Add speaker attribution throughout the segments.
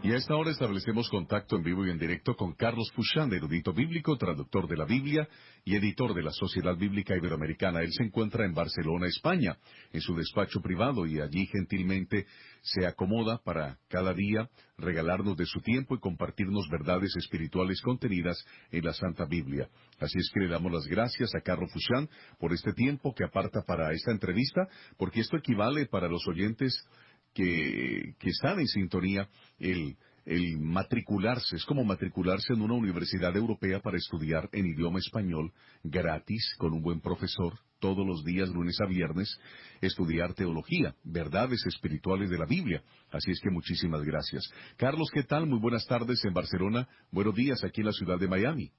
Speaker 1: Y a esta hora establecemos contacto en vivo y en directo con Carlos Fushán, erudito bíblico, traductor de la Biblia y editor de la Sociedad Bíblica Iberoamericana. Él se encuentra en Barcelona, España, en su despacho privado, y allí gentilmente se acomoda para cada día regalarnos de su tiempo y compartirnos verdades espirituales contenidas en la Santa Biblia. Así es que le damos las gracias a Carlos Fushán por este tiempo que aparta para esta entrevista, porque esto equivale para los oyentes que están en sintonía, el matricularse. Es como matricularse en una universidad europea para estudiar en idioma español, gratis, con un buen profesor, todos los días, lunes a viernes, estudiar teología, verdades espirituales de la Biblia. Así es que muchísimas gracias. Carlos, ¿qué tal? Muy buenas tardes en Barcelona. Buenos días aquí en la ciudad de Miami.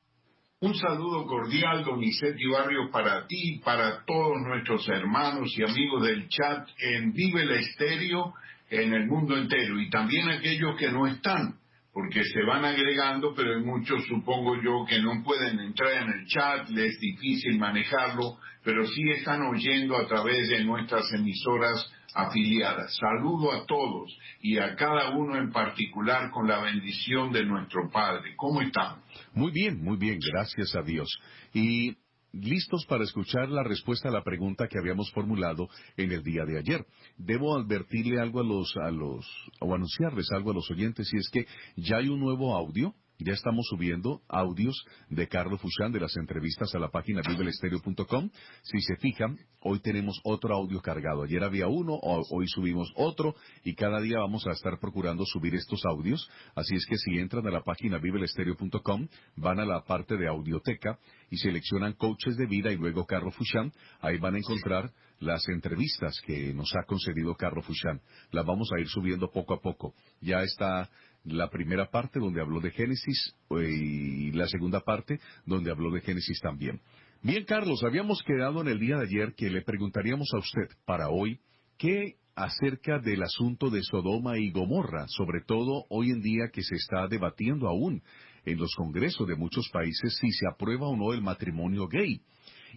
Speaker 2: Un saludo cordial, Donizetti Barrio, para ti, para todos nuestros hermanos y amigos del chat en Vive el Estéreo en el mundo entero, y también aquellos que no están, porque se van agregando, pero hay muchos, supongo yo, que no pueden entrar en el chat, les es difícil manejarlo, pero sí están oyendo a través de nuestras emisoras afiliadas. Saludo a todos y a cada uno en particular con la bendición de nuestro Padre. ¿Cómo estamos?
Speaker 1: Muy bien, gracias a Dios. Y listos para escuchar la respuesta a la pregunta que habíamos formulado en el día de ayer. Debo advertirle algo o anunciarles algo a los oyentes, y es que ya hay un nuevo audio. Ya estamos subiendo audios de Carlos Fushán de las entrevistas a la página biblestereo.com. Si se fijan, hoy tenemos otro audio cargado. Ayer había uno, hoy subimos otro, y cada día vamos a estar procurando subir estos audios. Así es que si entran a la página biblestereo.com, van a la parte de audioteca y seleccionan Coaches de Vida y luego Carlos Fushán. Ahí van a encontrar las entrevistas que nos ha concedido Carlos Fushán. Las vamos a ir subiendo poco a poco. Ya está la primera parte donde habló de Génesis y la segunda parte donde habló de Génesis también. Bien, Carlos, habíamos quedado en el día de ayer que le preguntaríamos a usted para hoy qué acerca del asunto de Sodoma y Gomorra, sobre todo hoy en día que se está debatiendo aún en los congresos de muchos países si se aprueba o no el matrimonio gay,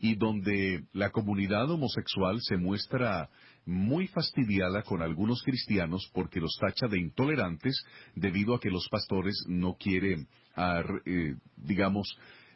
Speaker 1: y donde la comunidad homosexual se muestra muy fastidiada con algunos cristianos porque los tacha de intolerantes debido a que los pastores no quieren,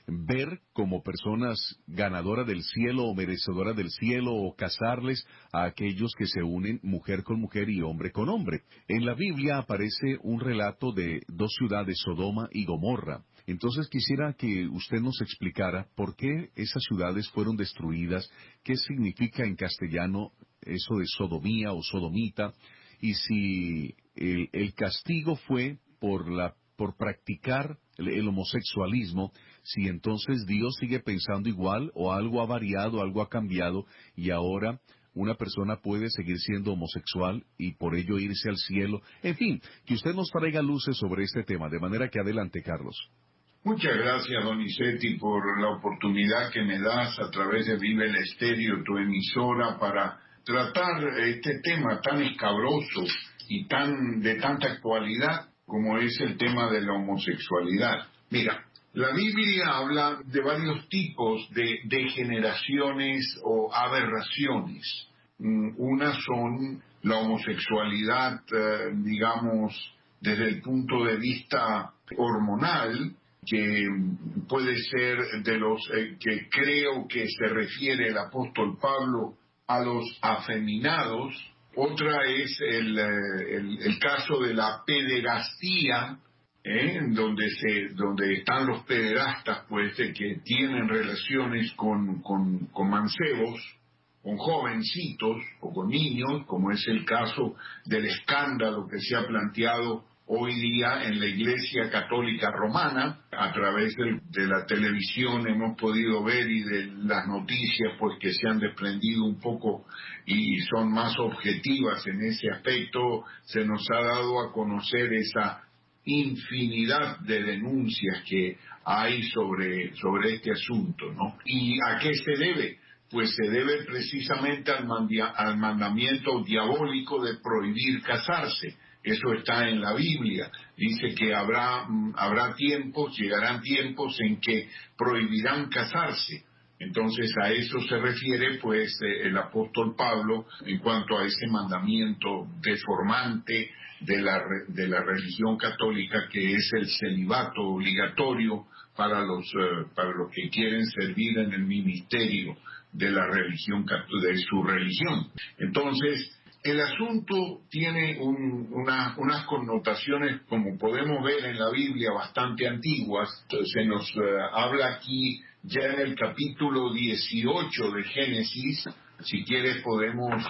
Speaker 1: ver como personas ganadoras del cielo o merecedoras del cielo, o casarles a aquellos que se unen mujer con mujer y hombre con hombre. En la Biblia aparece un relato de dos ciudades, Sodoma y Gomorra. Entonces quisiera que usted nos explicara por qué esas ciudades fueron destruidas, qué significa en castellano eso de sodomía o sodomita, y si el castigo fue por practicar el homosexualismo, si entonces Dios sigue pensando igual, o algo ha variado, algo ha cambiado, y ahora una persona puede seguir siendo homosexual y por ello irse al cielo. En fin, que usted nos traiga luces sobre este tema, de manera que adelante, Carlos.
Speaker 2: Muchas gracias, Donizetti, por la oportunidad que me das a través de Vive el Estéreo, tu emisora, para tratar este tema tan escabroso y de tanta actualidad como es el tema de la homosexualidad. Mira, la Biblia habla de varios tipos de degeneraciones o aberraciones. Unas son la homosexualidad, desde el punto de vista hormonal, que puede ser de los que creo que se refiere el apóstol Pablo a los afeminados. Otra es el caso de la pederastía, donde están los pederastas, pues, que tienen relaciones con mancebos, con jovencitos o con niños, como es el caso del escándalo que se ha planteado hoy día en la Iglesia Católica Romana. A través de la televisión hemos podido ver, y de las noticias pues que se han desprendido un poco y son más objetivas en ese aspecto, se nos ha dado a conocer esa infinidad de denuncias que hay sobre este asunto, ¿no? ¿Y a qué se debe? Pues se debe precisamente al mandamiento diabólico de prohibir casarse. Eso está en la Biblia. Dice que habrá tiempos, llegarán tiempos en que prohibirán casarse. Entonces a eso se refiere pues el apóstol Pablo en cuanto a ese mandamiento deformante de la religión católica, que es el celibato obligatorio para los que quieren servir en el ministerio de la religión, de su religión. Entonces, el asunto tiene unas connotaciones, como podemos ver en la Biblia, bastante antiguas. Se nos habla aquí ya en el capítulo 18 de Génesis. Si quieres podemos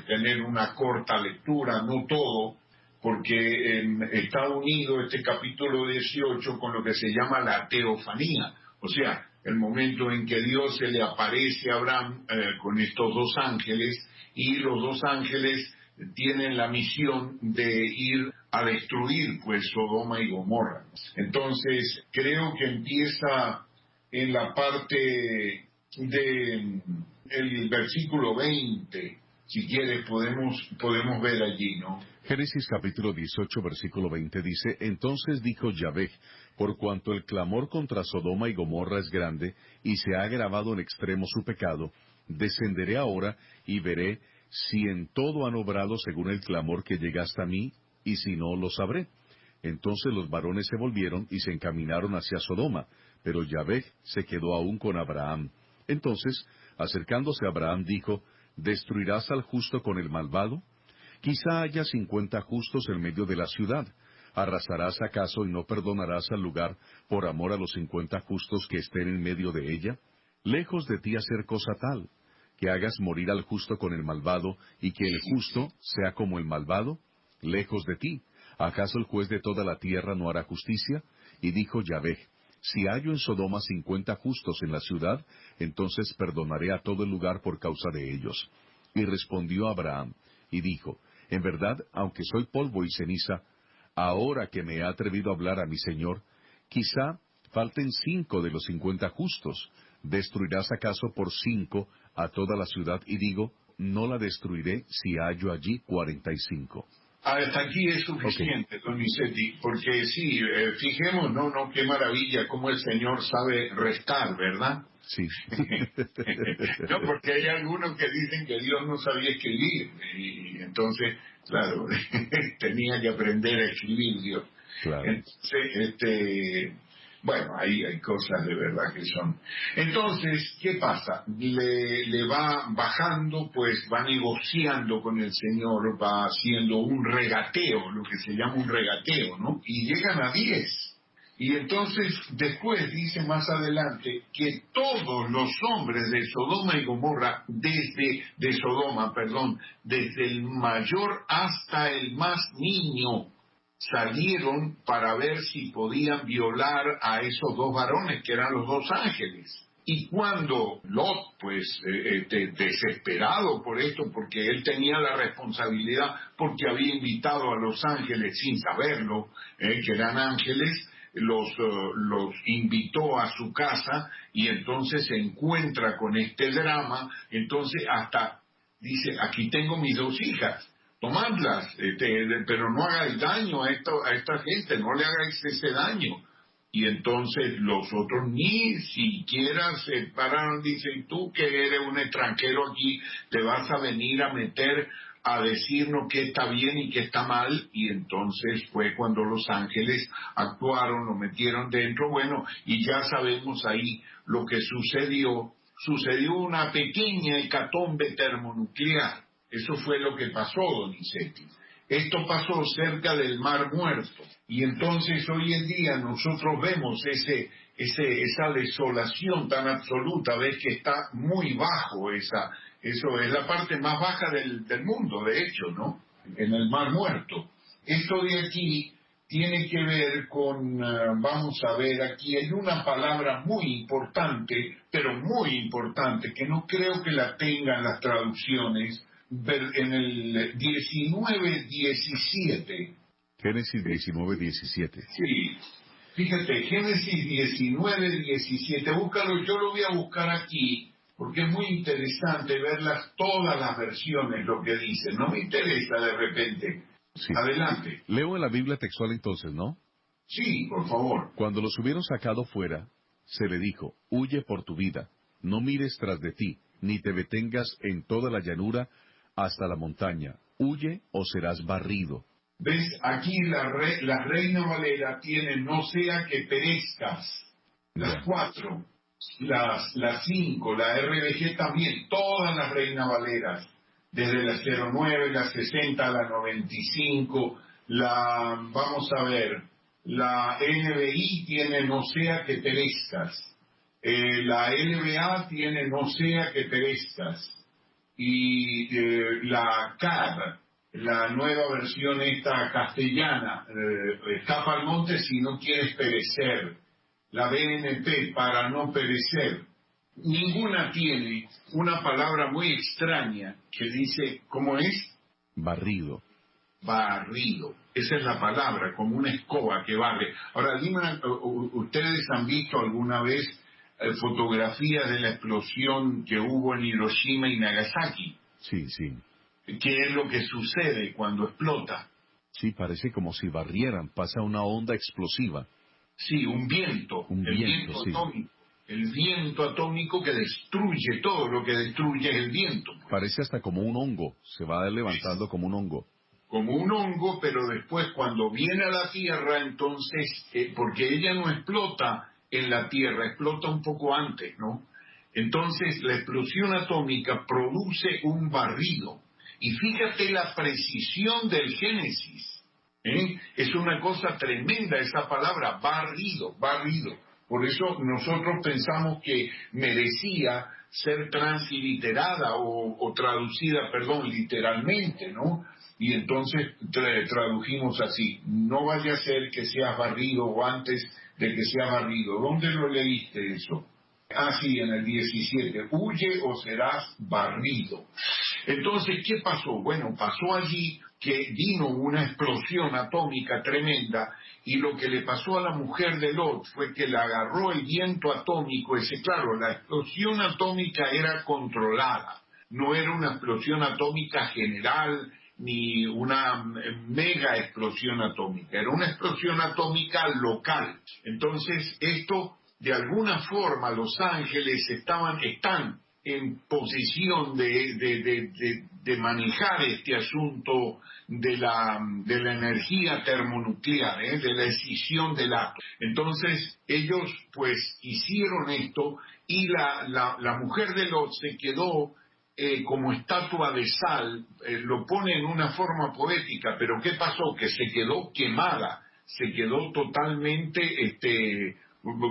Speaker 2: tener una corta lectura, no todo, porque está unido este capítulo 18 con lo que se llama la teofanía, o sea, el momento en que Dios se le aparece a Abraham con estos dos ángeles, y los dos ángeles tienen la misión de ir a destruir pues Sodoma y Gomorra. Entonces creo que empieza en la parte de el versículo 20, si quieres podemos ver allí, ¿no?
Speaker 1: Génesis capítulo 18, versículo 20 dice, Entonces dijo Yahvé, por cuanto el clamor contra Sodoma y Gomorra es grande, y se ha agravado en extremo su pecado, descenderé ahora y veré si en todo han obrado según el clamor que llega hasta mí, y si no, lo sabré. Entonces los varones se volvieron y se encaminaron hacia Sodoma, pero Yahvé se quedó aún con Abraham. Entonces, acercándose a Abraham, dijo, ¿Destruirás al justo con el malvado? Quizá haya 50 justos en medio de la ciudad. ¿Arrasarás acaso y no perdonarás al lugar por amor a los 50 justos que estén en medio de ella? Lejos de ti hacer cosa tal, que hagas morir al justo con el malvado, y que el justo sea como el malvado. Lejos de ti. ¿Acaso el juez de toda la tierra no hará justicia? Y dijo Yahvé, si hallo en Sodoma 50 justos en la ciudad, entonces perdonaré a todo el lugar por causa de ellos. Y respondió Abraham, y dijo, en verdad, aunque soy polvo y ceniza, ahora que me he atrevido a hablar a mi Señor, quizá falten 5 de los 50 justos. ¿Destruirás acaso por 5 a toda la ciudad? Y digo, no la destruiré si hallo allí 45.
Speaker 2: Hasta aquí es suficiente, don Nicetti, porque sí, fijemos, no, qué maravilla cómo el Señor sabe restar, ¿verdad?
Speaker 1: Sí.
Speaker 2: No, porque hay algunos que dicen que Dios no sabía escribir, y entonces, claro, tenía que aprender a escribir Dios.
Speaker 1: Claro.
Speaker 2: Entonces, bueno, hay cosas de verdad que son. Entonces, ¿qué pasa? Le va bajando, pues va negociando con el Señor, va haciendo un regateo, lo que se llama un regateo, ¿no? Y llegan a 10. Y entonces, después dice más adelante que todos los hombres de Sodoma y Gomorra, desde el mayor hasta el más niño, salieron para ver si podían violar a esos dos varones, que eran los dos ángeles. Y cuando Lot, pues, desesperado por esto, porque él tenía la responsabilidad, porque había invitado a los ángeles sin saberlo, que eran ángeles, los invitó a su casa, y entonces se encuentra con este drama. Entonces hasta dice, aquí tengo mis 2 hijas, tomadlas, pero no hagáis daño a esta gente, no le hagáis ese daño. Y entonces los otros ni siquiera se pararon, dicen, tú que eres un extranjero aquí, te vas a venir a meter a decirnos qué está bien y qué está mal. Y entonces fue cuando los ángeles actuaron, lo metieron dentro, bueno, y ya sabemos ahí lo que sucedió una pequeña hecatombe termonuclear. Eso fue lo que pasó, don Nicetti. Esto pasó cerca del Mar Muerto. Y entonces hoy en día nosotros vemos esa desolación tan absoluta. Ves que está muy bajo eso es la parte más baja del mundo, de hecho, ¿no? En el Mar Muerto. Esto de aquí tiene que ver con, vamos a ver, aquí hay una palabra muy importante, pero muy importante, que no creo que la tengan las traducciones, en el 19:17.
Speaker 1: Génesis 19:17.
Speaker 2: Sí, fíjate, Génesis 19:17, búscalo, yo lo voy a buscar aquí, porque es muy interesante todas las versiones, lo que dicen, no me interesa de repente.
Speaker 1: Sí.
Speaker 2: Adelante.
Speaker 1: Leo en la Biblia textual entonces, ¿no?
Speaker 2: Sí, por favor.
Speaker 1: Cuando los hubieron sacado fuera, se le dijo, huye por tu vida, no mires tras de ti, ni te detengas en toda la llanura hasta la montaña, huye o serás barrido.
Speaker 2: ¿Ves? Aquí la Reina Valera tiene no sea que perezcas, las
Speaker 1: Ya.
Speaker 2: 4, las 5, la RBG también, todas las Reina Valeras, desde la 09, la 60, la 95, vamos a ver, la NBI tiene no sea que perezcas, la LBA tiene no sea que perezcas, y la CAR, la nueva versión esta castellana, escapa al monte si no quieres perecer, la BNP, para no perecer. Ninguna tiene una palabra muy extraña que dice, ¿cómo es?
Speaker 1: Barrido.
Speaker 2: Barrido. Esa es la palabra, como una escoba que barre. Ahora, dime, ¿ustedes han visto alguna vez fotografías de la explosión que hubo en Hiroshima y Nagasaki?
Speaker 1: Sí, sí.
Speaker 2: ¿Qué es lo que sucede cuando explota?
Speaker 1: Sí, parece como si barrieran, pasa una onda explosiva.
Speaker 2: Sí, un viento,
Speaker 1: Un
Speaker 2: el
Speaker 1: viento,
Speaker 2: viento
Speaker 1: sí.
Speaker 2: atómico. El viento atómico que destruye todo, lo que destruye es el viento. Pues.
Speaker 1: Parece hasta como un hongo, se va levantando como un hongo.
Speaker 2: Como un hongo, pero después cuando viene a la Tierra, entonces, porque ella no explota en la Tierra, explota un poco antes, ¿no? Entonces la explosión atómica produce un barrido. Y fíjate la precisión del Génesis. Es una cosa tremenda esa palabra, barrido, barrido. Por eso nosotros pensamos que merecía ser transliterada o traducida, perdón, literalmente, ¿no? Y entonces tradujimos así, no vaya a ser que seas barrido o antes de que seas barrido. ¿Dónde lo leíste eso? Ah, sí, en el 17, huye o serás barrido. Entonces, ¿qué pasó? Bueno, pasó allí que vino una explosión atómica tremenda y lo que le pasó a la mujer de Lot fue que le agarró el viento atómico ese. Claro, la explosión atómica era controlada, no era una explosión atómica general ni una mega explosión atómica, era una explosión atómica local. Entonces, esto, de alguna forma, Los Ángeles están en posición de manejar este asunto de la energía termonuclear, de la escisión del átomo. Entonces, ellos pues hicieron esto y la mujer de Lot se quedó como estatua de sal, lo pone en una forma poética, pero ¿qué pasó? Que se quedó quemada, se quedó totalmente,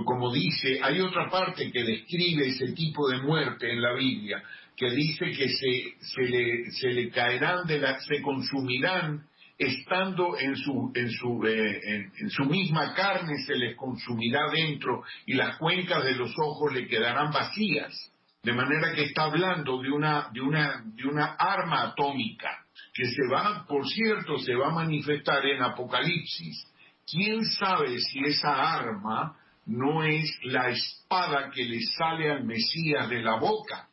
Speaker 2: como dice, hay otra parte que describe ese tipo de muerte en la Biblia, que dice que se le caerán, se consumirán, estando en su misma carne, se les consumirá dentro y las cuencas de los ojos le quedarán vacías. De manera que está hablando de una arma atómica que por cierto, se va a manifestar en Apocalipsis. ¿Quién sabe si esa arma no es la espada que le sale al Mesías de la boca?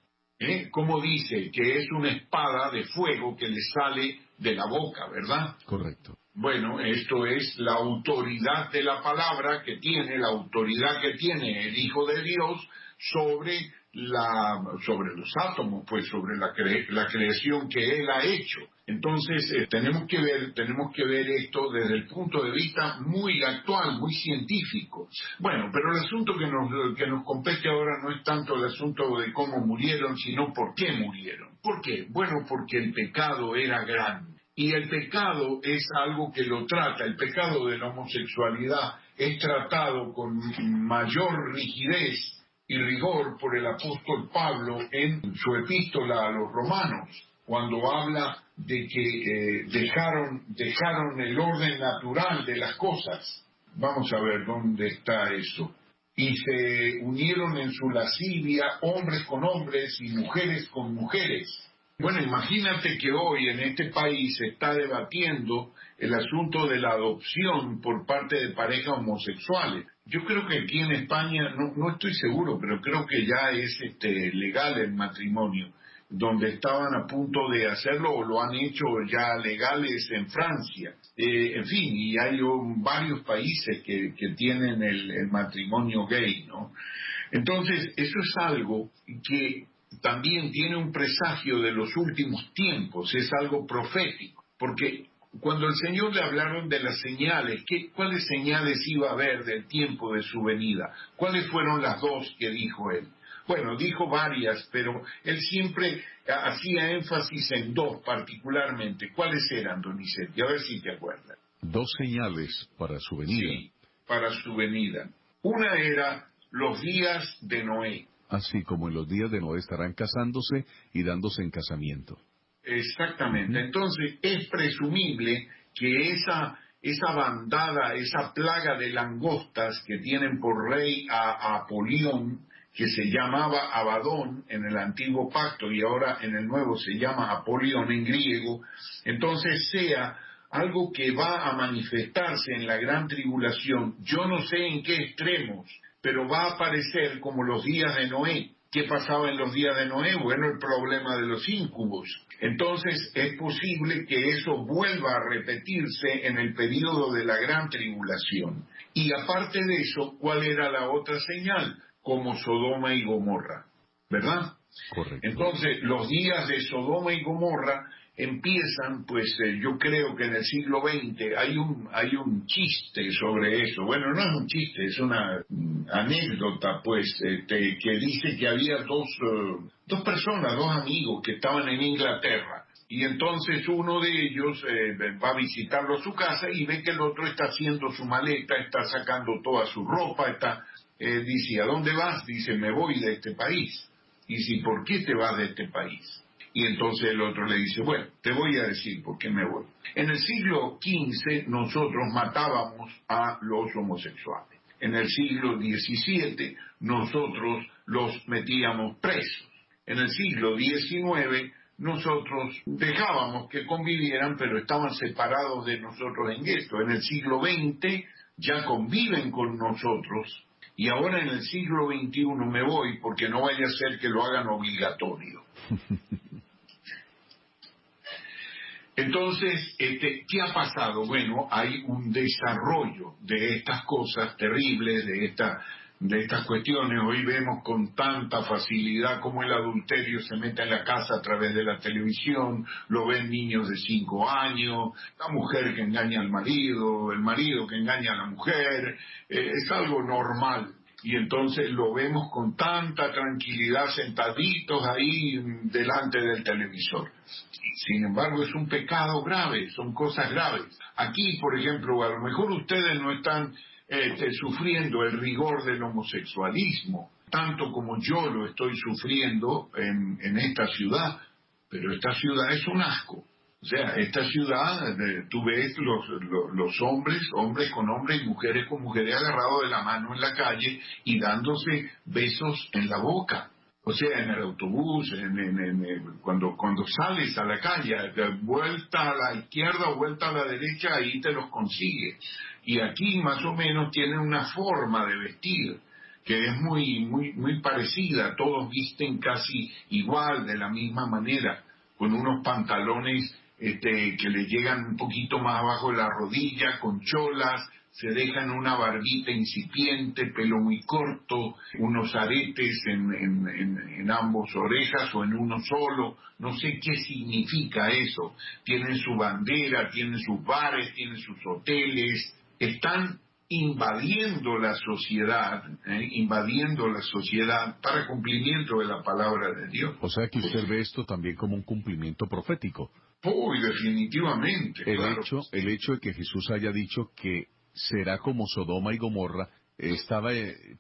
Speaker 2: Como dice, que es una espada de fuego que le sale de la boca, ¿verdad?
Speaker 1: Correcto.
Speaker 2: Bueno, esto es la autoridad de la palabra la autoridad que tiene el Hijo de Dios sobre los átomos, pues sobre la creación que Él ha hecho. Entonces, tenemos que ver esto desde el punto de vista muy actual, muy científico. Bueno, pero el asunto que nos compete ahora no es tanto el asunto de cómo murieron, sino por qué murieron. ¿Por qué? Bueno, porque el pecado era grande. Y el pecado es algo que lo trata, el pecado de la homosexualidad es tratado con mayor rigidez y rigor por el apóstol Pablo en su epístola a los romanos, cuando habla de que dejaron el orden natural de las cosas. Vamos a ver dónde está eso. Y se unieron en su lascivia hombres con hombres y mujeres con mujeres. Bueno, imagínate que hoy en este país se está debatiendo el asunto de la adopción por parte de parejas homosexuales. Yo creo que aquí en España, no estoy seguro, pero creo que ya es legal el matrimonio, donde estaban a punto de hacerlo o lo han hecho ya legales en Francia. En fin, y hay varios países que tienen el matrimonio gay, ¿no? Entonces, eso es algo que también tiene un presagio de los últimos tiempos, es algo profético, porque cuando el Señor le hablaron de las señales, ¿cuáles señales iba a haber del tiempo de su venida? ¿Cuáles fueron las dos que dijo él? Bueno, dijo varias, pero él siempre hacía énfasis en dos particularmente. ¿Cuáles eran, Donizetti? A ver si te acuerdas.
Speaker 1: Dos señales para su venida.
Speaker 2: Sí, para su venida. Una era los días de Noé.
Speaker 1: Así como en los días de Noé estarán casándose y dándose en casamiento.
Speaker 2: Exactamente. Entonces es presumible que esa bandada, esa plaga de langostas que tienen por rey a Apolión, que se llamaba Abadón en el antiguo pacto y ahora en el nuevo se llama Apolión en griego, entonces sea algo que va a manifestarse en la gran tribulación. Yo no sé en qué extremos, pero va a aparecer como los días de Noé. ¿Qué pasaba en los días de Noé? Bueno, el problema de los íncubos. Entonces es posible que eso vuelva a repetirse en el período de la gran tribulación. Y aparte de eso, ¿cuál era la otra señal? Como Sodoma y Gomorra, ¿verdad?
Speaker 1: Correcto.
Speaker 2: Entonces, los días de Sodoma y Gomorra empiezan, pues yo creo que en el siglo XX hay un chiste sobre eso. Bueno, no es un chiste, es una anécdota, pues, que dice que había dos personas, dos amigos que estaban en Inglaterra. Y entonces uno de ellos va a visitarlo a su casa y ve que el otro está haciendo su maleta, está sacando toda su ropa, dice, ¿a dónde vas? Dice, me voy de este país. Y dice, ¿por qué te vas de este país? Y entonces el otro le dice, bueno, te voy a decir por qué me voy. En el siglo XV nosotros matábamos a los homosexuales. En el siglo XVII nosotros los metíamos presos. En el siglo XIX nosotros dejábamos que convivieran, pero estaban separados de nosotros en esto. En el siglo XX ya conviven con nosotros. Y ahora en el siglo XXI me voy porque no vaya a ser que lo hagan obligatorio. Entonces, ¿qué ha pasado? Bueno, hay un desarrollo de estas cosas terribles, de estas cuestiones. Hoy vemos con tanta facilidad cómo el adulterio se mete en la casa a través de la televisión, lo ven niños de 5 años, la mujer que engaña al marido, el marido que engaña a la mujer, es algo normal. Y entonces lo vemos con tanta tranquilidad sentaditos ahí delante del televisor. Sin embargo, es un pecado grave, son cosas graves. Aquí, por ejemplo, a lo mejor ustedes no están sufriendo el rigor del homosexualismo, tanto como yo lo estoy sufriendo en esta ciudad, pero esta ciudad es un asco. O sea, esta ciudad, tú ves los hombres con hombres y mujeres con mujeres agarrados de la mano en la calle y dándose besos en la boca. O sea, en el autobús, cuando sales a la calle, vuelta a la izquierda o vuelta a la derecha, ahí te los consigues. Y aquí más o menos tienen una forma de vestir que es muy parecida. Todos visten casi igual, de la misma manera, con unos pantalones que le llegan un poquito más abajo de la rodilla, con cholas, se dejan una barbita incipiente, pelo muy corto, unos aretes en ambos orejas o en uno solo, no sé qué significa eso. Tienen su bandera, tienen sus bares, tienen sus hoteles, están invadiendo la sociedad para cumplimiento de la palabra de Dios.
Speaker 1: O sea que usted ve esto también como un cumplimiento profético.
Speaker 2: Definitivamente.
Speaker 1: El hecho de que Jesús haya dicho que será como Sodoma y Gomorra, estaba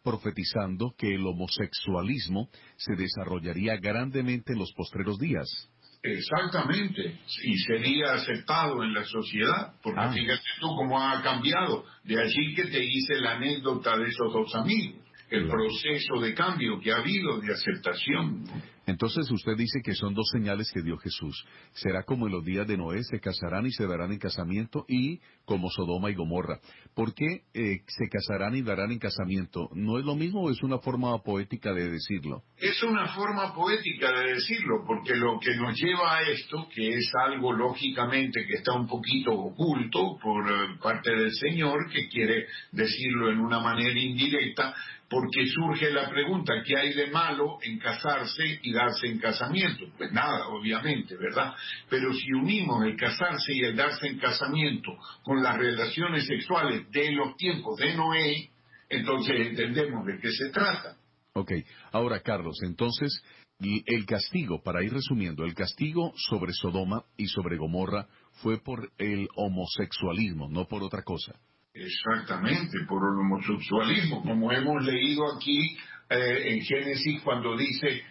Speaker 1: profetizando que el homosexualismo se desarrollaría grandemente en los postreros días.
Speaker 2: Exactamente, y sería aceptado en la sociedad, porque fíjate tú cómo ha cambiado. De allí que te hice la anécdota de esos dos amigos, el proceso de cambio que ha habido, de aceptación, ¿no?
Speaker 1: Entonces usted dice que son dos señales que dio Jesús. Será como en los días de Noé, se casarán y se darán en casamiento, y como Sodoma y Gomorra. ¿Por qué se casarán y darán en casamiento? ¿No es lo mismo o es una forma poética de decirlo?
Speaker 2: Es una forma poética de decirlo, porque lo que nos lleva a esto, que es algo lógicamente que está un poquito oculto por parte del Señor, que quiere decirlo en una manera indirecta, porque surge la pregunta, ¿qué hay de malo en casarse y darse en casamiento. Pues nada, obviamente, ¿verdad? Pero si unimos el casarse y el darse en casamiento con las relaciones sexuales de los tiempos de Noé, entonces entendemos de qué se trata.
Speaker 1: Ok, ahora Carlos, entonces, el castigo, para ir resumiendo, el castigo sobre Sodoma y sobre Gomorra fue por el homosexualismo, no por otra cosa.
Speaker 2: Exactamente, por el homosexualismo, como hemos leído aquí en Génesis cuando dice,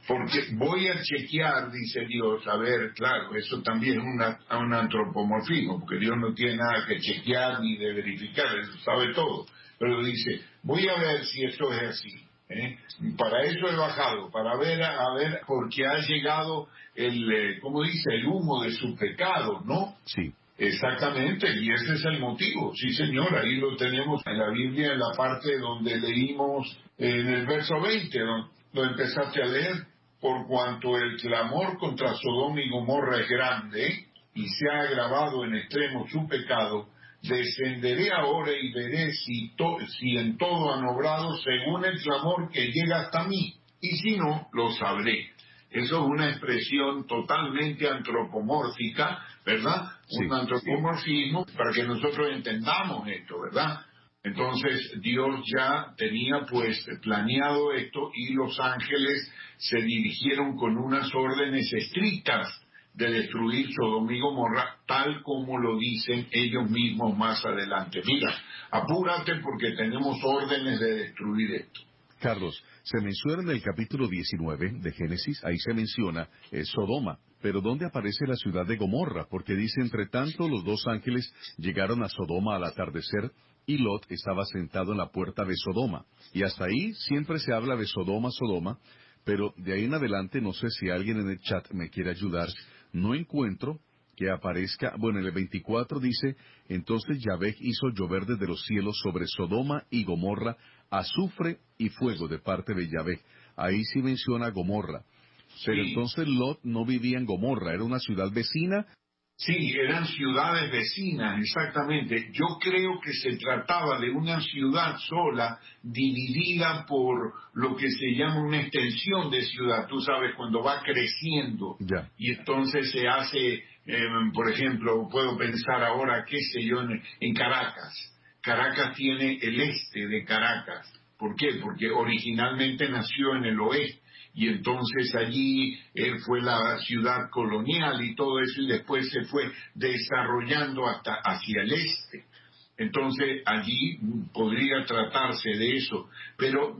Speaker 2: porque voy a chequear, dice Dios, a ver, claro, eso también es un antropomorfismo, porque Dios no tiene nada que chequear ni de verificar, Él sabe todo, pero dice, voy a ver si esto es así. Para eso he bajado, para ver, a ver, porque ha llegado ¿cómo dice? El humo de su pecado, ¿no?
Speaker 1: Sí.
Speaker 2: Exactamente, y ese es el motivo, sí señor, ahí lo tenemos en la Biblia, en la parte donde leímos en el verso 20, lo empezaste a leer, por cuanto el clamor contra Sodoma y Gomorra es grande, y se ha agravado en extremo su pecado, descenderé ahora y veré si en todo han obrado según el clamor que llega hasta mí, y si no, lo sabré. Eso es una expresión totalmente antropomórfica, ¿verdad?
Speaker 1: Sí.
Speaker 2: Un antropomorfismo para que nosotros entendamos esto, ¿verdad? Entonces Dios ya tenía pues planeado esto y los ángeles se dirigieron con unas órdenes estrictas de destruir Sodoma y Gomorra, tal como lo dicen ellos mismos más adelante. Mira, apúrate porque tenemos órdenes de destruir esto.
Speaker 1: Carlos, se menciona en el capítulo 19 de Génesis, ahí se menciona Sodoma, pero ¿dónde aparece la ciudad de Gomorra? Porque dice, entre tanto, los dos ángeles llegaron a Sodoma al atardecer, y Lot estaba sentado en la puerta de Sodoma. Y hasta ahí siempre se habla de Sodoma, Sodoma, pero de ahí en adelante, no sé si alguien en el chat me quiere ayudar, no encuentro que aparezca, bueno, en el 24 dice, entonces Yahvé hizo llover desde los cielos sobre Sodoma y Gomorra azufre y fuego de parte de Yahvé. Ahí sí menciona Gomorra. Pero
Speaker 2: Sí.
Speaker 1: entonces Lot no vivía en Gomorra, era una ciudad vecina.
Speaker 2: Sí, eran ciudades vecinas, exactamente. Yo creo que se trataba de una ciudad sola, dividida por lo que se llama una extensión de ciudad. Tú sabes, cuando va creciendo.
Speaker 1: Ya.
Speaker 2: Y entonces se hace, por ejemplo, puedo pensar ahora, qué sé yo, en Caracas. Caracas tiene el este de Caracas. ¿Por qué? Porque originalmente nació en el oeste. Y entonces allí fue la ciudad colonial y todo eso, y después se fue desarrollando hasta hacia el este. Entonces allí podría tratarse de eso, pero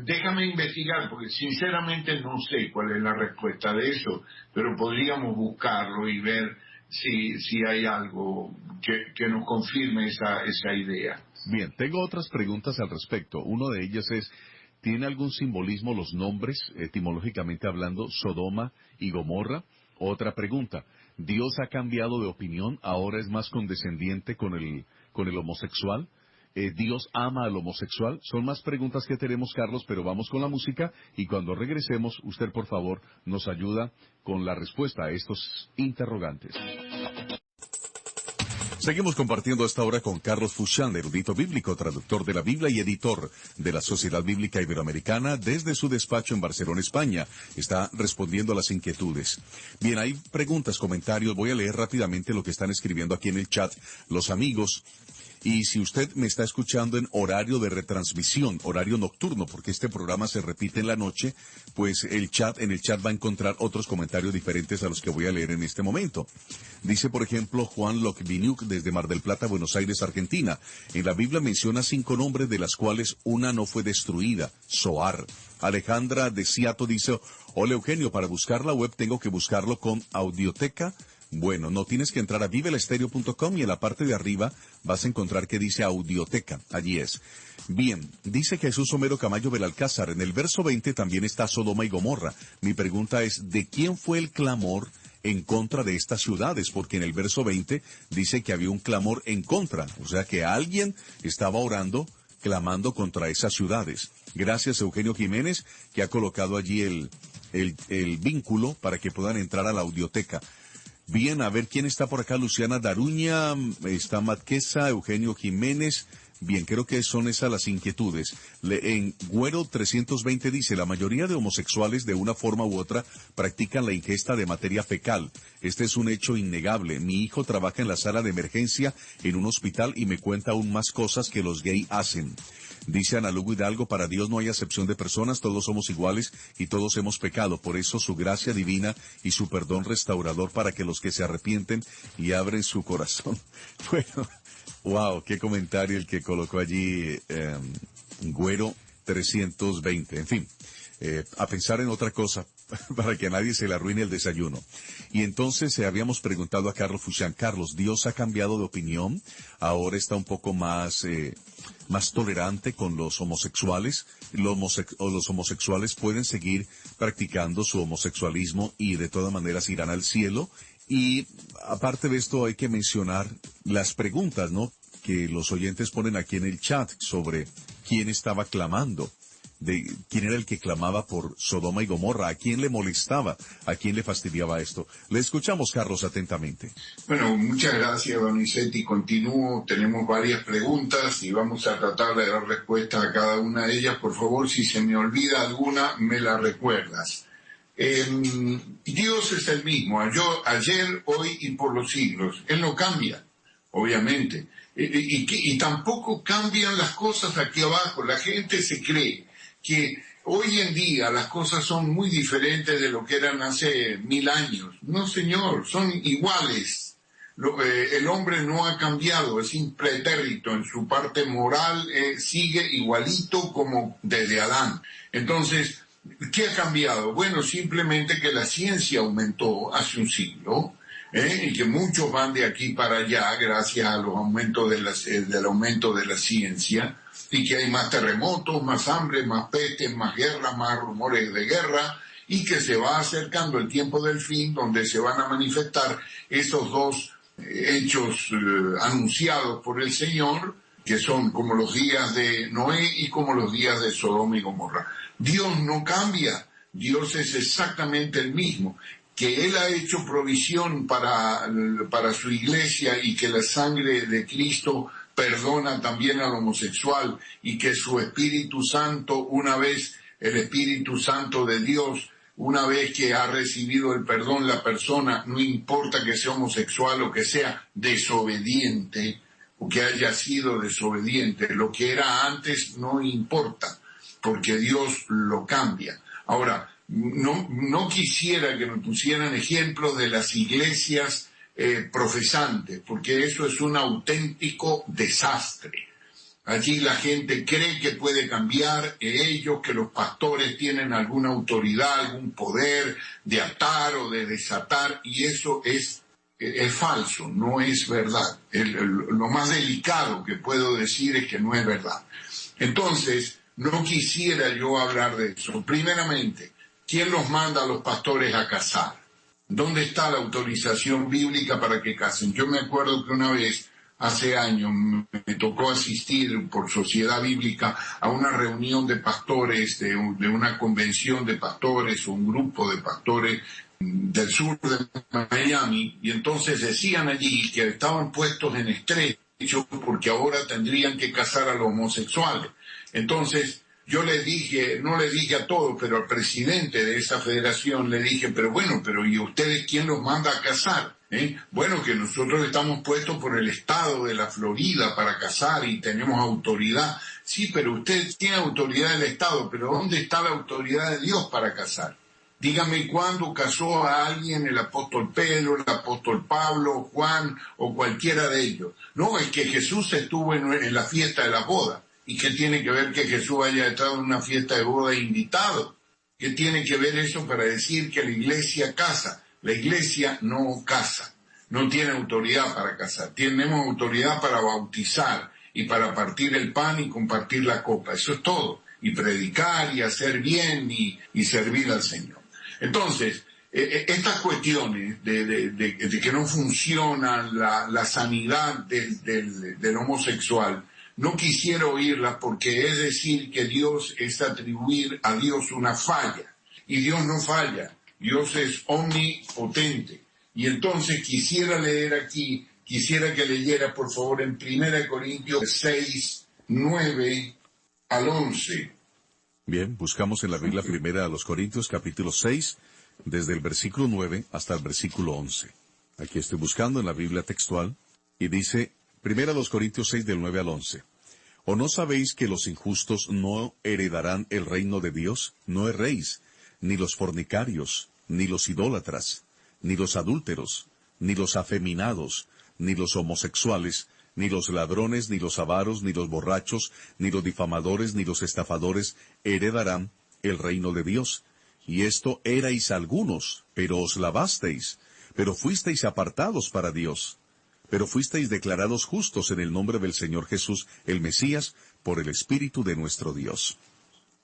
Speaker 2: déjame investigar, porque sinceramente no sé cuál es la respuesta de eso, pero podríamos buscarlo y ver si hay algo que nos confirme esa idea.
Speaker 1: Bien, tengo otras preguntas al respecto. Una de ellas es, ¿tiene algún simbolismo los nombres, etimológicamente hablando, Sodoma y Gomorra? Otra pregunta, ¿Dios ha cambiado de opinión? ¿Ahora es más condescendiente con el homosexual? ¿Dios ama al homosexual? Son más preguntas que tenemos, Carlos, pero vamos con la música y cuando regresemos, usted por favor nos ayuda con la respuesta a estos interrogantes. Seguimos compartiendo esta hora con Carlos Fuchán, erudito bíblico, traductor de la Biblia y editor de la Sociedad Bíblica Iberoamericana desde su despacho en Barcelona, España. Está respondiendo a las inquietudes. Bien, hay preguntas, comentarios. Voy a leer rápidamente lo que están escribiendo aquí en el chat los amigos. Y si usted me está escuchando en horario de retransmisión, horario nocturno, porque este programa se repite en la noche, pues en el chat va a encontrar otros comentarios diferentes a los que voy a leer en este momento. Dice, por ejemplo, Juan Lokviniuk desde Mar del Plata, Buenos Aires, Argentina. En la Biblia menciona 5 nombres, de las cuales una no fue destruida, Zoar. Alejandra de Seattle dice, hola Eugenio, para buscar la web tengo que buscarlo con Audioteca. Bueno, no, tienes que entrar a vivelestéreo.com y en la parte de arriba vas a encontrar que dice Audioteca. Allí es. Bien, dice Jesús Homero Camayo Belalcázar. En el verso 20 también está Sodoma y Gomorra. Mi pregunta es, ¿de quién fue el clamor en contra de estas ciudades? Porque en el verso 20 dice que había un clamor en contra. O sea que alguien estaba orando, clamando contra esas ciudades. Gracias Eugenio Jiménez, que ha colocado allí el vínculo para que puedan entrar a la Audioteca. Bien, a ver quién está por acá. Luciana Daruña, está Matquesa, Eugenio Jiménez, Bien, creo que son esas las inquietudes. En Güero 320 dice, la mayoría de homosexuales de una forma u otra practican la ingesta de materia fecal. Este es un hecho innegable. Mi hijo trabaja en la sala de emergencia en un hospital y me cuenta aún más cosas que los gay hacen. Dice Ana Lugo Hidalgo, para Dios no hay acepción de personas, todos somos iguales y todos hemos pecado. Por eso su gracia divina y su perdón restaurador para que los que se arrepienten y abren su corazón. Bueno, wow, qué comentario el que colocó allí Güero 320. En fin, a pensar en otra cosa para que a nadie se le arruine el desayuno. Y entonces habíamos preguntado a Carlos Fuchán, Carlos, ¿Dios ha cambiado de opinión? Ahora está un poco más tolerante con los homosexuales. Los homosexuales pueden seguir practicando su homosexualismo y de todas maneras irán al cielo. Y aparte de esto hay que mencionar las preguntas, ¿no?, que los oyentes ponen aquí en el chat sobre quién estaba clamando, de quién era el que clamaba por Sodoma y Gomorra, a quién le molestaba, a quién le fastidiaba esto. Le escuchamos, Carlos, atentamente.
Speaker 2: Bueno, muchas gracias, Donizetti. Continúo, tenemos varias preguntas y vamos a tratar de dar respuesta a cada una de ellas. Por favor, si se me olvida alguna, me la recuerdas. Dios es el mismo, ayer, hoy y por los siglos. Él no cambia, obviamente. Y tampoco cambian las cosas aquí abajo. La gente se cree que hoy en día las cosas son muy diferentes de lo que eran hace 1000 años. No, señor, son iguales. El hombre no ha cambiado, es impretérrito en su parte moral, sigue igualito como desde Adán. Entonces, ¿qué ha cambiado? Bueno, simplemente que la ciencia aumentó hace un siglo, y que muchos van de aquí para allá gracias a los aumentos del aumento de la ciencia, y que hay más terremotos, más hambre, más pestes, más guerra, más rumores de guerra, y que se va acercando el tiempo del fin, donde se van a manifestar esos dos hechos anunciados por el Señor, que son como los días de Noé y como los días de Sodoma y Gomorra. Dios no cambia, Dios es exactamente el mismo. Que Él ha hecho provisión para su iglesia y que la sangre de Cristo perdona también al homosexual y que su Espíritu Santo, una vez el Espíritu Santo de Dios, una vez que ha recibido el perdón la persona, no importa que sea homosexual o que sea desobediente o que haya sido desobediente, lo que era antes no importa, porque Dios lo cambia. Ahora, no quisiera que me pusieran ejemplos de las iglesias profesantes, porque eso es un auténtico desastre. Allí la gente cree que puede cambiar ellos, que los pastores tienen alguna autoridad, algún poder de atar o de desatar, y eso es falso, no es verdad. Lo más delicado que puedo decir es que no es verdad. Entonces, no quisiera yo hablar de eso. Primeramente, ¿quién los manda a los pastores a casar? ¿Dónde está la autorización bíblica para que casen? Yo me acuerdo que una vez, hace años, me tocó asistir por Sociedad Bíblica a una reunión de pastores, de una convención de pastores, un grupo de pastores del sur de Miami, y entonces decían allí que estaban puestos en estrecho porque ahora tendrían que casar a los homosexuales. Entonces, yo le dije, no le dije a todos, pero al presidente de esa federación le dije, pero ¿y ustedes quién los manda a casar? Bueno, que nosotros estamos puestos por el estado de la Florida para casar y tenemos autoridad. Sí, pero usted tiene autoridad del estado, pero ¿dónde está la autoridad de Dios para casar? Dígame cuándo casó a alguien el apóstol Pedro, el apóstol Pablo, Juan o cualquiera de ellos. No, es que Jesús estuvo en la fiesta de la boda. ¿Y qué tiene que ver que Jesús haya estado en una fiesta de boda invitado? ¿Qué tiene que ver eso para decir que la iglesia casa? La iglesia no casa, no tiene autoridad para casar. Tenemos autoridad para bautizar y para partir el pan y compartir la copa. Eso es todo. Y predicar y hacer bien y servir al Señor. Entonces, estas cuestiones de que no funciona la sanidad del homosexual, no quisiera oírlas porque es decir que Dios es atribuir a Dios una falla. Y Dios no falla, Dios es omnipotente. Y entonces quisiera que leyera por favor en 1 Corintios 6, 9 al 11.
Speaker 1: Bien, buscamos en la Biblia primera a los Corintios capítulo 6, desde el versículo 9 hasta el versículo 11. Aquí estoy buscando en la Biblia textual, y dice, primera a los Corintios 6 del 9 al 11. ¿O no sabéis que los injustos no heredarán el reino de Dios? No erréis, ni los fornicarios, ni los idólatras, ni los adúlteros, ni los afeminados, ni los homosexuales, ni los ladrones, ni los avaros, ni los borrachos, ni los difamadores, ni los estafadores heredarán el reino de Dios. Y esto erais algunos, pero os lavasteis, pero fuisteis apartados para Dios. Pero fuisteis declarados justos en el nombre del Señor Jesús, el Mesías, por el Espíritu de nuestro Dios.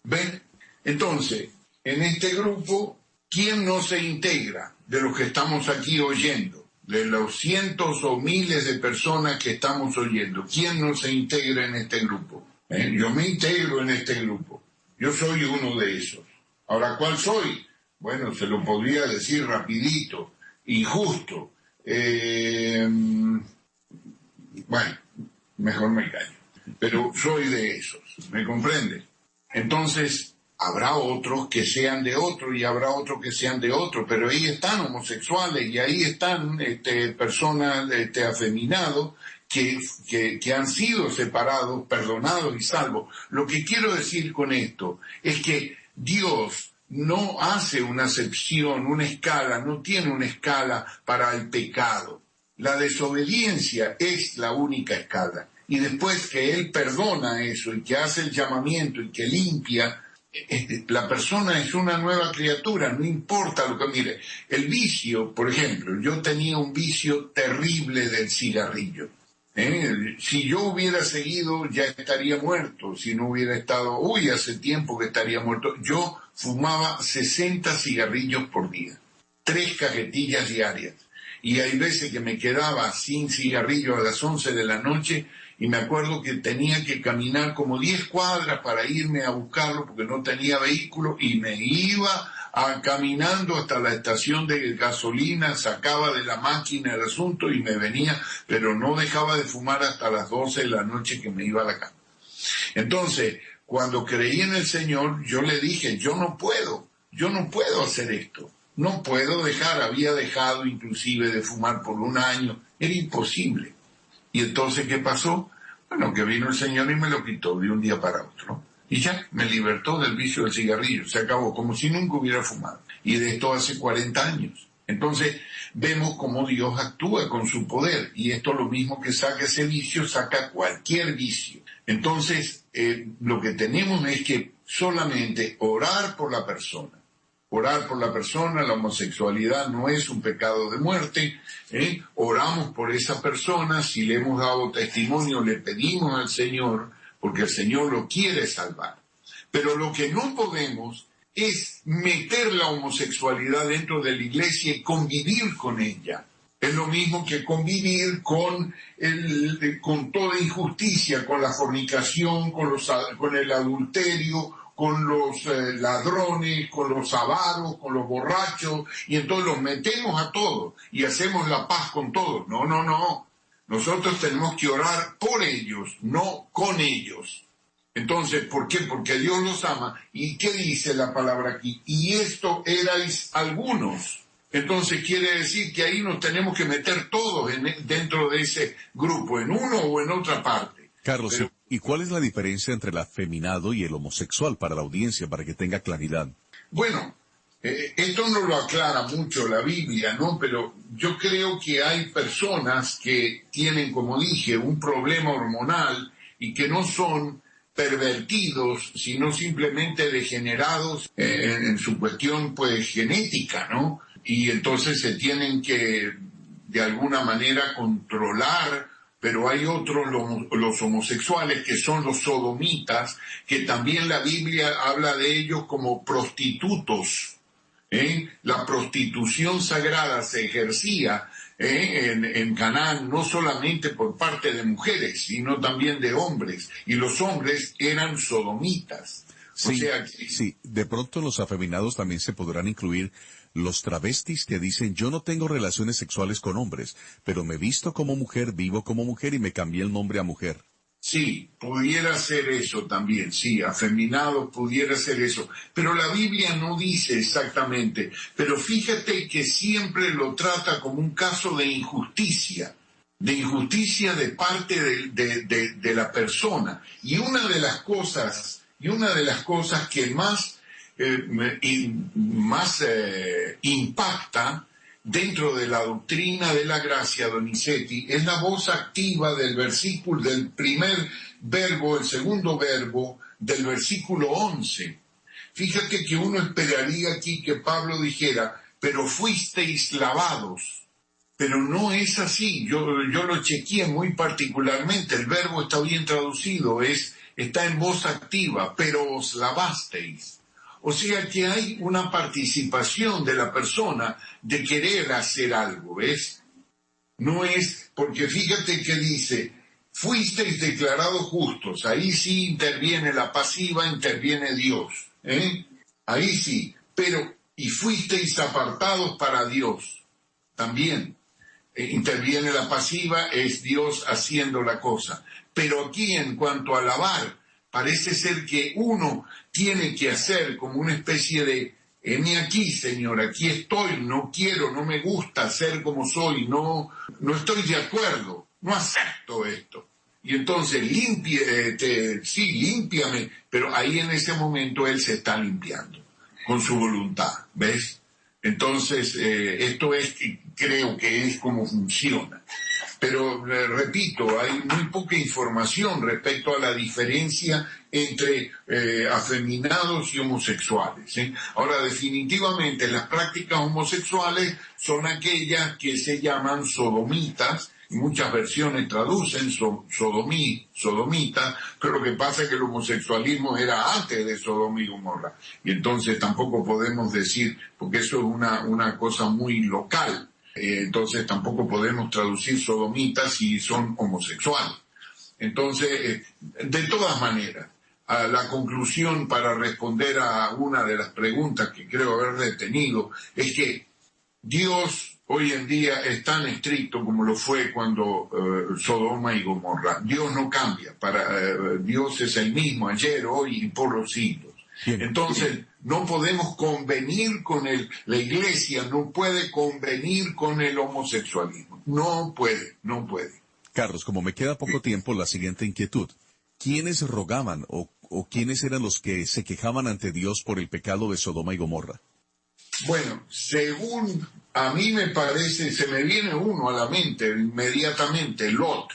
Speaker 2: ¿Ven? Entonces, en este grupo, ¿quién no se integra de los que estamos aquí oyendo? De los cientos o miles de personas que estamos oyendo, ¿quién no se integra en este grupo? Yo me integro en este grupo. Yo soy uno de esos. Ahora, ¿cuál soy? Bueno, se lo podría decir rapidito. Injusto. Bueno, mejor me callo. Pero soy de esos, ¿me comprende? Entonces, habrá otros que sean de otro y habrá otros que sean de otro, pero ahí están homosexuales y ahí están personas afeminados que han sido separados, perdonados y salvos. Lo que quiero decir con esto es que Dios no hace una acepción, una escala, no tiene una escala para el pecado. La desobediencia es la única escala. Y después que Él perdona eso y que hace el llamamiento y que limpia, la persona es una nueva criatura, no importa lo que... Mire, el vicio, por ejemplo, yo tenía un vicio terrible del cigarrillo. Si yo hubiera seguido, ya estaría muerto. Si no hubiera estado, hace tiempo que estaría muerto. Yo fumaba 60 cigarrillos por día, 3 cajetillas diarias. Y hay veces que me quedaba sin cigarrillo a las 11 de la noche y me acuerdo que tenía que caminar como 10 cuadras para irme a buscarlo porque no tenía vehículo y me iba caminando hasta la estación de gasolina, sacaba de la máquina el asunto y me venía, pero no dejaba de fumar hasta las 12 de la noche que me iba a la cama. Entonces, cuando creí en el Señor, yo le dije, yo no puedo hacer esto. No puedo dejar, había dejado inclusive de fumar por 1 año, era imposible. Y entonces, ¿qué pasó? Bueno, que vino el Señor y me lo quitó de un día para otro. Y ya, me libertó del vicio del cigarrillo, se acabó, como si nunca hubiera fumado. Y de esto hace 40 años. Entonces, vemos cómo Dios actúa con su poder. Y esto lo mismo que saca ese vicio, saca cualquier vicio. Entonces, lo que tenemos es que solamente orar por la persona. Orar por la persona, la homosexualidad no es un pecado de muerte, oramos por esa persona, si le hemos dado testimonio, le pedimos al Señor, porque el Señor lo quiere salvar. Pero lo que no podemos es meter la homosexualidad dentro de la iglesia y convivir con ella. Es lo mismo que convivir con toda injusticia, con la fornicación, con el adulterio, con los ladrones, con los avaros, con los borrachos, y entonces los metemos a todos y hacemos la paz con todos. No. Nosotros tenemos que orar por ellos, no con ellos. Entonces, ¿por qué? Porque Dios los ama. ¿Y qué dice la palabra aquí? Y esto erais algunos. Entonces quiere decir que ahí nos tenemos que meter todos dentro de ese grupo, en uno o en otra parte.
Speaker 1: Carlos, pero, ¿y cuál es la diferencia entre el afeminado y el homosexual para la audiencia, para que tenga claridad?
Speaker 2: Bueno, esto no lo aclara mucho la Biblia, ¿no? Pero yo creo que hay personas que tienen, como dije, un problema hormonal y que no son pervertidos, sino simplemente degenerados en su cuestión, pues, genética, ¿no? Y entonces se tienen que, de alguna manera, controlar. Pero hay otros, los homosexuales, que son los sodomitas, que también la Biblia habla de ellos como prostitutos. La prostitución sagrada se ejercía en Canaán no solamente por parte de mujeres, sino también de hombres. Y los hombres eran sodomitas.
Speaker 1: Sí, sí, de pronto los afeminados también se podrán incluir los travestis que dicen, yo no tengo relaciones sexuales con hombres, pero me visto como mujer, vivo como mujer y me cambié el nombre a mujer.
Speaker 2: Sí, pudiera ser eso también, sí, afeminados pudiera ser eso, pero la Biblia no dice exactamente, pero fíjate que siempre lo trata como un caso de injusticia de parte de la persona. Y una de las cosas que más, impacta dentro de la doctrina de la gracia, Donizetti, es la voz activa del versículo, del primer verbo, el segundo verbo, del versículo 11. Fíjate que uno esperaría aquí que Pablo dijera, pero fuisteis lavados. Pero no es así, yo lo chequeé muy particularmente, el verbo está bien traducido, está en voz activa, pero os lavasteis. O sea que hay una participación de la persona de querer hacer algo, ¿ves? No es, porque fíjate que dice, fuisteis declarados justos, ahí sí interviene la pasiva, interviene Dios, ahí sí, pero, y fuisteis apartados para Dios, también, interviene la pasiva, es Dios haciendo la cosa. Pero aquí en cuanto a lavar, parece ser que uno tiene que hacer como una especie de, heme aquí, Señor, aquí estoy, no quiero, no me gusta ser como soy, no estoy de acuerdo, no acepto esto. Y entonces, límpiame, pero ahí en ese momento Él se está limpiando, con su voluntad, ¿ves? Entonces, esto creo que es como funciona. Pero, repito, hay muy poca información respecto a la diferencia entre afeminados y homosexuales. Ahora, definitivamente, las prácticas homosexuales son aquellas que se llaman sodomitas, y muchas versiones traducen sodomita, pero lo que pasa es que el homosexualismo era antes de Sodoma y Gomorra, y entonces tampoco podemos decir, porque eso es una cosa muy local, entonces tampoco podemos traducir sodomitas si son homosexuales. Entonces, de todas maneras, a la conclusión para responder a una de las preguntas que creo haber retenido es que Dios hoy en día es tan estricto como lo fue cuando Sodoma y Gomorra. Dios no cambia, Dios es el mismo ayer, hoy y por los siglos. Bien. Entonces, no podemos convenir con la Iglesia no puede convenir con el homosexualismo. No puede.
Speaker 1: Carlos, como me queda poco tiempo, la siguiente inquietud. ¿Quiénes rogaban o quiénes eran los que se quejaban ante Dios por el pecado de Sodoma y Gomorra?
Speaker 2: Bueno, según a mí me parece, se me viene uno a la mente inmediatamente, Lot,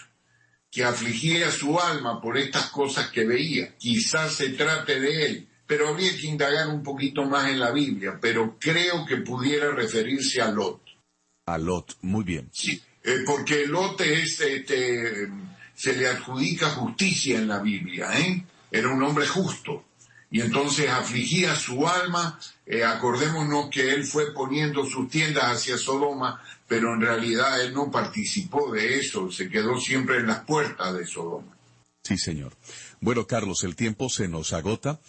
Speaker 2: que afligía su alma por estas cosas que veía. Quizás se trate de él, pero habría que indagar un poquito más en la Biblia, pero creo que pudiera referirse a Lot.
Speaker 1: A Lot, muy bien.
Speaker 2: Sí, porque Lot se le adjudica justicia en la Biblia, Era un hombre justo. Y entonces afligía su alma, acordémonos que él fue poniendo sus tiendas hacia Sodoma, pero en realidad él no participó de eso, se quedó siempre en las puertas de Sodoma.
Speaker 1: Sí, señor. Bueno, Carlos, el tiempo se nos agota.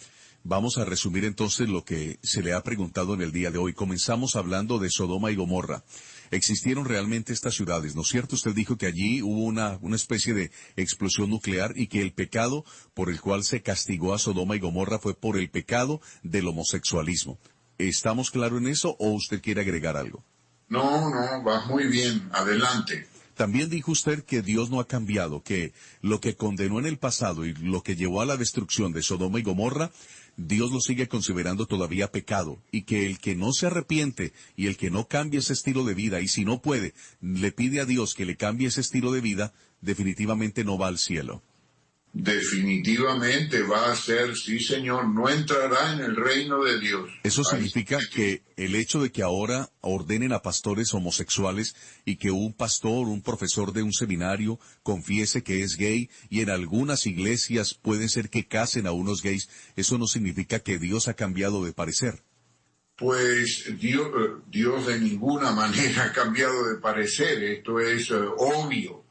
Speaker 1: Vamos a resumir entonces lo que se le ha preguntado en el día de hoy. Comenzamos hablando de Sodoma y Gomorra. Existieron realmente estas ciudades, ¿no es cierto? Usted dijo que allí hubo una especie de explosión nuclear y que el pecado por el cual se castigó a Sodoma y Gomorra fue por el pecado del homosexualismo. ¿Estamos claros en eso o usted quiere agregar algo?
Speaker 2: No, vas muy bien, adelante.
Speaker 1: También dijo usted que Dios no ha cambiado, que lo que condenó en el pasado y lo que llevó a la destrucción de Sodoma y Gomorra, Dios lo sigue considerando todavía pecado, y que el que no se arrepiente y el que no cambie ese estilo de vida, y si no puede, le pide a Dios que le cambie ese estilo de vida, definitivamente no va al cielo.
Speaker 2: Definitivamente va a ser, sí señor, no entrará en el reino de Dios.
Speaker 1: Eso significa que el hecho de que ahora ordenen a pastores homosexuales y que un pastor, un profesor de un seminario confiese que es gay y en algunas iglesias puede ser que casen a unos gays, eso no significa que Dios ha cambiado de parecer.
Speaker 2: Pues Dios de ninguna manera ha cambiado de parecer, esto es obvio.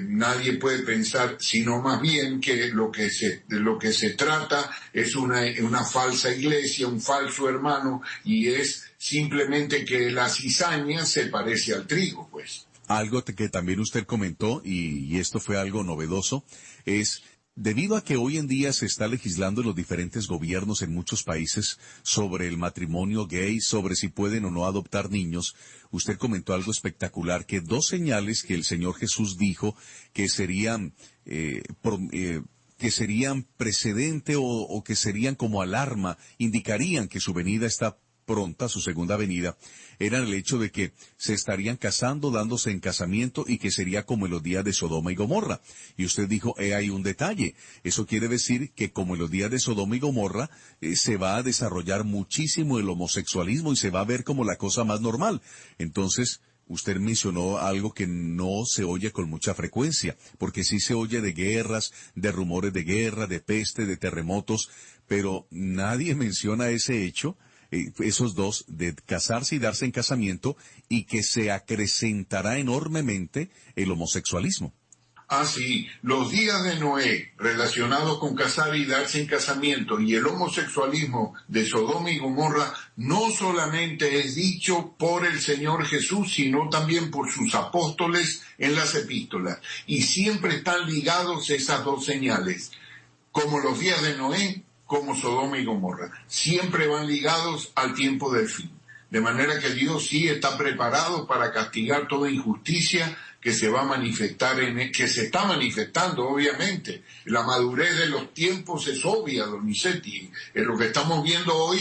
Speaker 2: Nadie puede pensar, sino más bien que de lo que se trata es una falsa iglesia, un falso hermano, y es simplemente que la cizaña se parece al trigo, pues.
Speaker 1: Algo que también usted comentó, y esto fue algo novedoso, es debido a que hoy en día se está legislando en los diferentes gobiernos en muchos países sobre el matrimonio gay, sobre si pueden o no adoptar niños, usted comentó algo espectacular, que dos señales que el Señor Jesús dijo que serían, que serían precedente o que serían como alarma, indicarían que su venida está pronta, su segunda venida, era el hecho de que se estarían casando, dándose en casamiento y que sería como en los días de Sodoma y Gomorra. Y usted dijo, hay un detalle. Eso quiere decir que como en los días de Sodoma y Gomorra, se va a desarrollar muchísimo el homosexualismo y se va a ver como la cosa más normal. Entonces, usted mencionó algo que no se oye con mucha frecuencia, porque sí se oye de guerras, de rumores de guerra, de peste, de terremotos, pero nadie menciona ese hecho, esos dos, de casarse y darse en casamiento, y que se acrecentará enormemente el homosexualismo.
Speaker 2: Ah, sí, los días de Noé relacionados con casar y darse en casamiento y el homosexualismo de Sodoma y Gomorra no solamente es dicho por el Señor Jesús, sino también por sus apóstoles en las epístolas. Y siempre están ligados esas dos señales, como los días de Noé, como Sodoma y Gomorra. Siempre van ligados al tiempo del fin. De manera que Dios sí está preparado para castigar toda injusticia que se va a manifestar, que se está manifestando, obviamente. La madurez de los tiempos es obvia, Donizetti. En lo que estamos viendo hoy,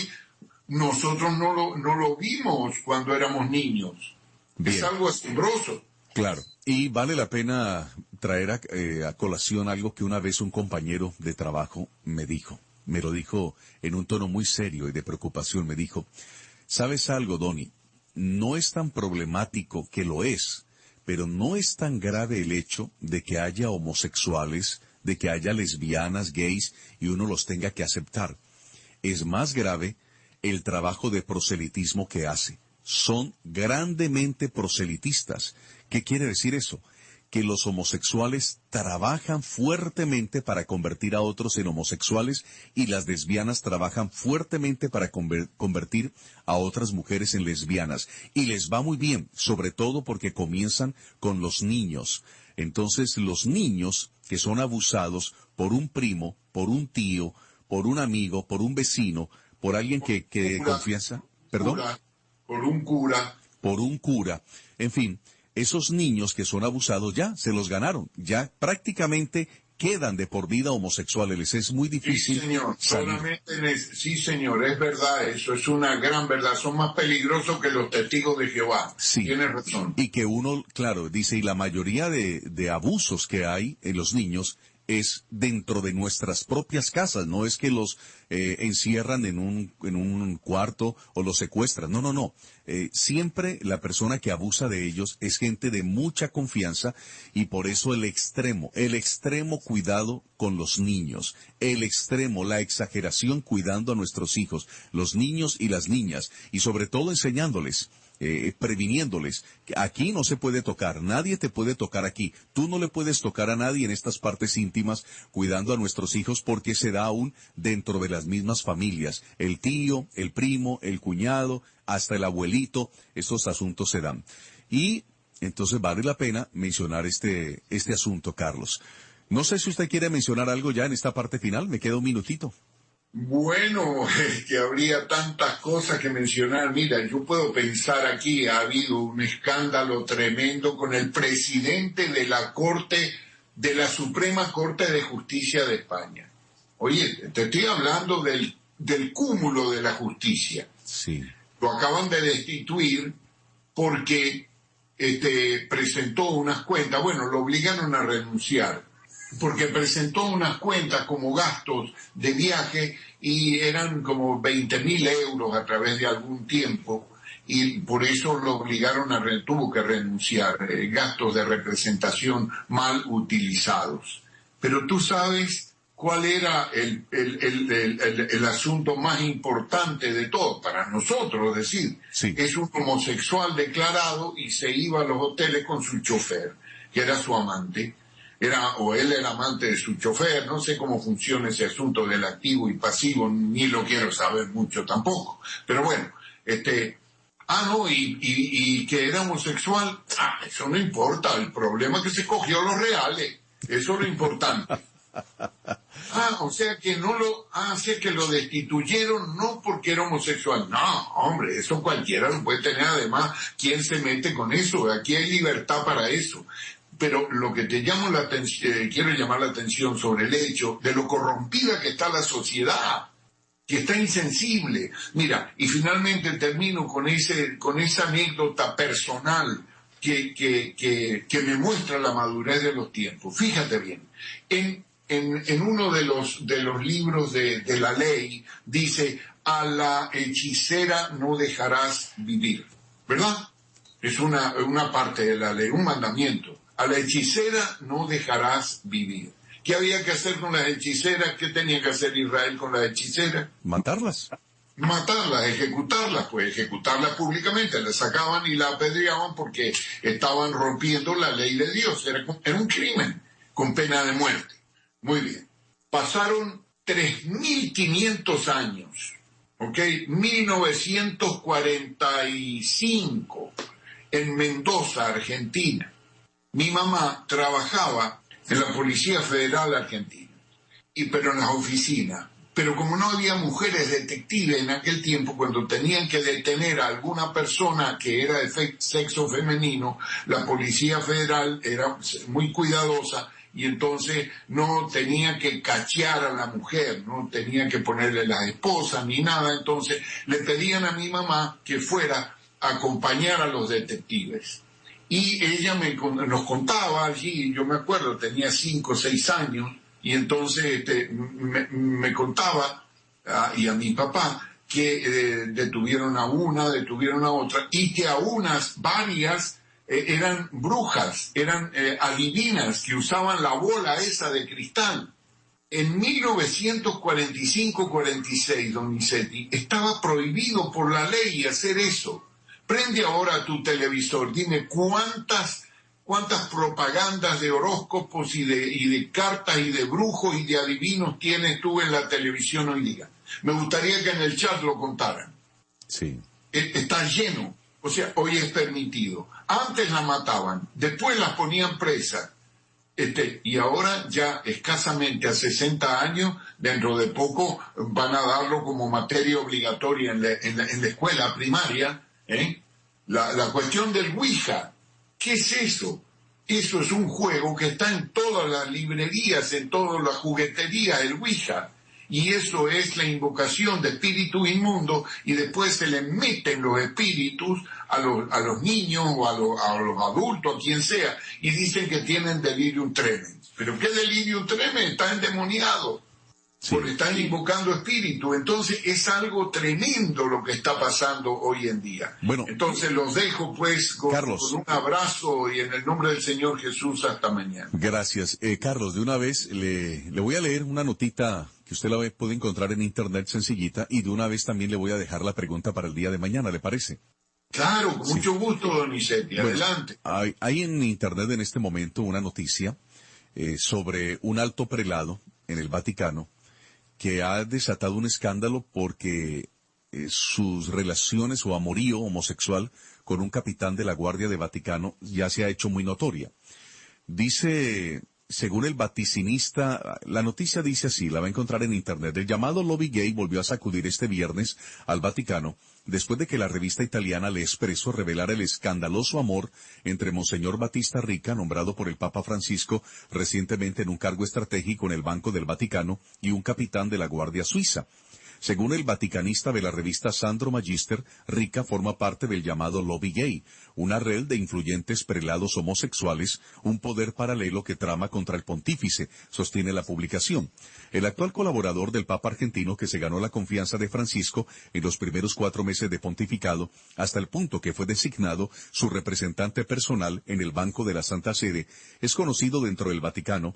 Speaker 2: nosotros no lo vimos cuando éramos niños. Bien. Es algo asombroso.
Speaker 1: Claro. Y vale la pena traer a colación algo que una vez un compañero de trabajo me dijo. Me lo dijo en un tono muy serio y de preocupación. Me dijo, ¿sabes algo, Donny? No es tan problemático, que lo es, pero no es tan grave el hecho de que haya homosexuales, de que haya lesbianas, gays, y uno los tenga que aceptar. Es más grave el trabajo de proselitismo que hace. Son grandemente proselitistas. ¿Qué quiere decir eso? Que los homosexuales trabajan fuertemente para convertir a otros en homosexuales y las lesbianas trabajan fuertemente para convertir a otras mujeres en lesbianas. Y les va muy bien, sobre todo porque comienzan con los niños. Entonces los niños que son abusados por un primo, por un tío, por un amigo, por un vecino, por alguien que de confianza, ¿perdón?
Speaker 2: Por un cura.
Speaker 1: Por un cura, en fin. Esos niños que son abusados ya se los ganaron, ya prácticamente quedan de por vida homosexuales. Les es muy difícil.
Speaker 2: Sí, señor, sí, señor, es verdad, eso es una gran verdad. Son más peligrosos que los testigos de Jehová.
Speaker 1: Sí.
Speaker 2: Tiene razón.
Speaker 1: Y que uno, claro, dice, y la mayoría de abusos que hay en los niños es dentro de nuestras propias casas, no es que los encierran en un cuarto o los secuestran, no. Siempre la persona que abusa de ellos es gente de mucha confianza y por eso el extremo cuidado con los niños, el extremo, la exageración cuidando a nuestros hijos, los niños y las niñas, y sobre todo enseñándoles, previniéndoles, que aquí no se puede tocar, nadie te puede tocar aquí, tú no le puedes tocar a nadie en estas partes íntimas, cuidando a nuestros hijos porque se da aún dentro de las mismas familias, el tío, el primo, el cuñado, hasta el abuelito, estos asuntos se dan. Y entonces vale la pena mencionar este asunto, Carlos. No sé si usted quiere mencionar algo ya en esta parte final, me queda un minutito.
Speaker 2: Bueno, es que habría tantas cosas que mencionar. Mira, yo puedo pensar aquí, ha habido un escándalo tremendo con el presidente de la Suprema Corte de Justicia de España. Oye, te estoy hablando del cúmulo de la justicia.
Speaker 1: Sí.
Speaker 2: Lo acaban de destituir porque presentó unas cuentas, bueno, lo obligaron a renunciar, porque presentó unas cuentas como gastos de viaje y eran como 20.000 euros a través de algún tiempo y por eso lo obligaron tuvo que renunciar, gastos de representación mal utilizados. Pero tú sabes cuál era el asunto más importante de todo para nosotros, es decir,
Speaker 1: sí.
Speaker 2: Es un homosexual declarado y se iba a los hoteles con su chofer, que era su amante. Él era amante de su chofer, no sé cómo funciona ese asunto del activo y pasivo, ni lo quiero saber mucho tampoco. Pero bueno, No, y que era homosexual. Eso no importa, el problema es que se cogió los reales. Eso es lo importante. O sea que sí que lo destituyeron no porque era homosexual. No, hombre, eso cualquiera lo puede tener. Además, ¿quién se mete con eso? Aquí hay libertad para eso. Pero lo que quiero llamar la atención sobre el hecho de lo corrompida que está la sociedad, que está insensible. Mira, y finalmente termino con esa anécdota personal que me muestra la madurez de los tiempos. Fíjate bien, en uno de los libros de la ley dice: a la hechicera no dejarás vivir, ¿verdad? Es una parte de la ley, un mandamiento. A la hechicera no dejarás vivir. ¿Qué había que hacer con las hechiceras? ¿Qué tenía que hacer Israel con las hechiceras?
Speaker 1: Matarlas.
Speaker 2: Matarlas, ejecutarlas públicamente. Las sacaban y las apedreaban porque estaban rompiendo la ley de Dios. Era un crimen con pena de muerte. Muy bien. Pasaron 3.500 años, ¿ok? 1945, en Mendoza, Argentina. Mi mamá trabajaba en la Policía Federal Argentina, pero en las oficinas. Pero como no había mujeres detectives en aquel tiempo, cuando tenían que detener a alguna persona que era de sexo femenino, la Policía Federal era muy cuidadosa y entonces no tenía que cachear a la mujer, no tenía que ponerle las esposas ni nada. Entonces le pedían a mi mamá que fuera a acompañar a los detectives. Y ella nos contaba allí, yo me acuerdo, tenía 5 o 6 años, y entonces me contaba, y a mi papá, que detuvieron a una, detuvieron a otra, y que a varias eran brujas, eran adivinas, que usaban la bola esa de cristal. En 1945-46, don Nicetti, estaba prohibido por la ley hacer eso. Prende ahora tu televisor, dime cuántas propagandas de horóscopos y de cartas y de brujos y de adivinos tienes tú en la televisión hoy día. Me gustaría que en el chat lo contaran.
Speaker 1: Sí.
Speaker 2: Está lleno. O sea, hoy es permitido. Antes la mataban, después las ponían presas. Y ahora ya escasamente a 60 años, dentro de poco van a darlo como materia obligatoria en la escuela primaria. La cuestión del Ouija, ¿qué es eso? Eso es un juego que está en todas las librerías, en todas las jugueterías, el Ouija, y eso es la invocación de espíritus inmundos, y después se le meten los espíritus a los niños o a los adultos, a quien sea, y dicen que tienen delirium tremens. ¿Pero qué delirium tremens? Está endemoniado. Sí. Porque están invocando espíritu. Entonces es algo tremendo lo que está pasando hoy en día.
Speaker 1: Bueno,
Speaker 2: entonces los dejo pues con un abrazo y en el nombre del Señor Jesús hasta mañana.
Speaker 1: Gracias. Carlos, de una vez le voy a leer una notita que usted la puede encontrar en internet sencillita, y de una vez también le voy a dejar la pregunta para el día de mañana, ¿le parece?
Speaker 2: Claro, con mucho gusto, don Nicetti. Adelante.
Speaker 1: Hay en internet en este momento una noticia sobre un alto prelado en el Vaticano que ha desatado un escándalo porque sus relaciones o amorío homosexual con un capitán de la Guardia de Vaticano ya se ha hecho muy notoria. Dice, según el vaticinista, la noticia dice así, la va a encontrar en internet: el llamado lobby gay volvió a sacudir este viernes al Vaticano después de que la revista italiana Le Espresso revelara el escandaloso amor entre Monseñor Battista Ricca, nombrado por el Papa Francisco recientemente en un cargo estratégico en el Banco del Vaticano, y un capitán de la Guardia Suiza. Según el vaticanista de la revista Sandro Magister, Ricca forma parte del llamado lobby gay, una red de influyentes prelados homosexuales, un poder paralelo que trama contra el pontífice, sostiene la publicación. El actual colaborador del Papa argentino, que se ganó la confianza de Francisco en los primeros 4 meses de pontificado, hasta el punto que fue designado su representante personal en el Banco de la Santa Sede, es conocido dentro del Vaticano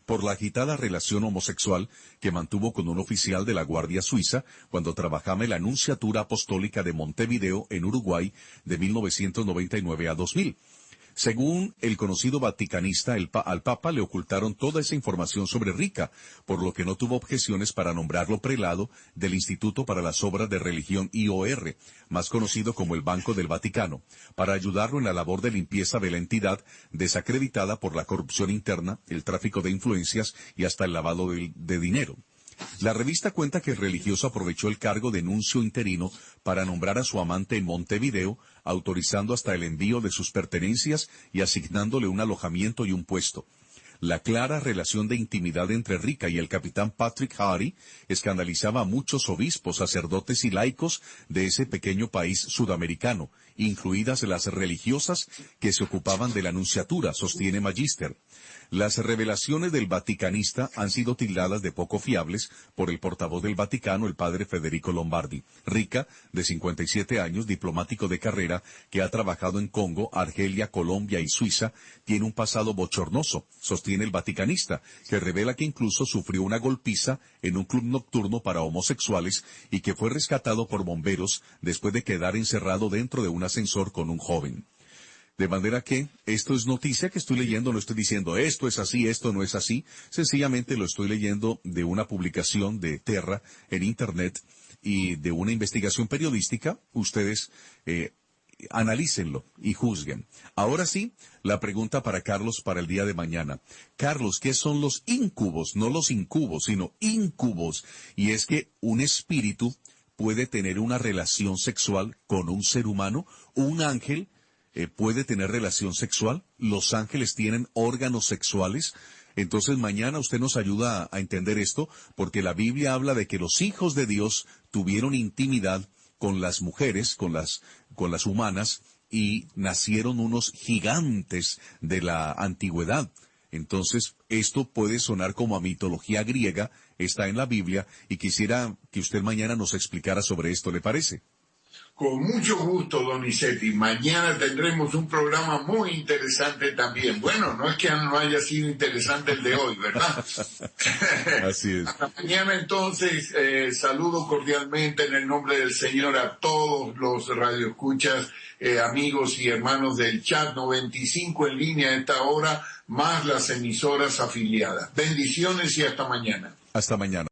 Speaker 1: por la agitada relación homosexual que mantuvo con un oficial de la Guardia Suiza cuando trabajaba en la Nunciatura Apostólica de Montevideo, en Uruguay, de 1999 a 2000. Según el conocido vaticanista, al Papa le ocultaron toda esa información sobre Rica, por lo que no tuvo objeciones para nombrarlo prelado del Instituto para las Obras de Religión IOR, más conocido como el Banco del Vaticano, para ayudarlo en la labor de limpieza de la entidad desacreditada por la corrupción interna, el tráfico de influencias y hasta el lavado de dinero. La revista cuenta que el religioso aprovechó el cargo de nuncio interino para nombrar a su amante en Montevideo, autorizando hasta el envío de sus pertenencias y asignándole un alojamiento y un puesto. La clara relación de intimidad entre Rica y el capitán Patrick Hardy escandalizaba a muchos obispos, sacerdotes y laicos de ese pequeño país sudamericano, incluidas las religiosas que se ocupaban de la nunciatura, sostiene Magister. Las revelaciones del vaticanista han sido tildadas de poco fiables por el portavoz del Vaticano, el padre Federico Lombardi. Rica, de 57 años, diplomático de carrera, que ha trabajado en Congo, Argelia, Colombia y Suiza, tiene un pasado bochornoso, sostiene el vaticanista, que revela que incluso sufrió una golpiza en un club nocturno para homosexuales y que fue rescatado por bomberos después de quedar encerrado dentro de un ascensor con un joven. De manera que esto es noticia que estoy leyendo, no estoy diciendo esto es así, esto no es así, sencillamente lo estoy leyendo de una publicación de Terra en Internet y de una investigación periodística. Ustedes analícenlo y juzguen. Ahora sí, la pregunta para Carlos para el día de mañana. Carlos, ¿qué son los íncubos? No los incubos, sino íncubos. Y es que un espíritu puede tener una relación sexual con un ser humano, un ángel puede tener relación sexual, los ángeles tienen órganos sexuales. Entonces mañana usted nos ayuda a entender esto, porque la Biblia habla de que los hijos de Dios tuvieron intimidad con las mujeres, con las humanas, y nacieron unos gigantes de la antigüedad. Entonces, esto puede sonar como a mitología griega, está en la Biblia, y quisiera que usted mañana nos explicara sobre esto, ¿le parece?
Speaker 2: Con mucho gusto, Donizetti. Mañana tendremos un programa muy interesante también. Bueno, no es que no haya sido interesante el de hoy, ¿verdad?
Speaker 1: Así es.
Speaker 2: Hasta mañana entonces, saludo cordialmente en el nombre del Señor a todos los radioescuchas, amigos y hermanos del chat 95 en línea a esta hora, más las emisoras afiliadas. Bendiciones y hasta mañana.
Speaker 1: Hasta mañana.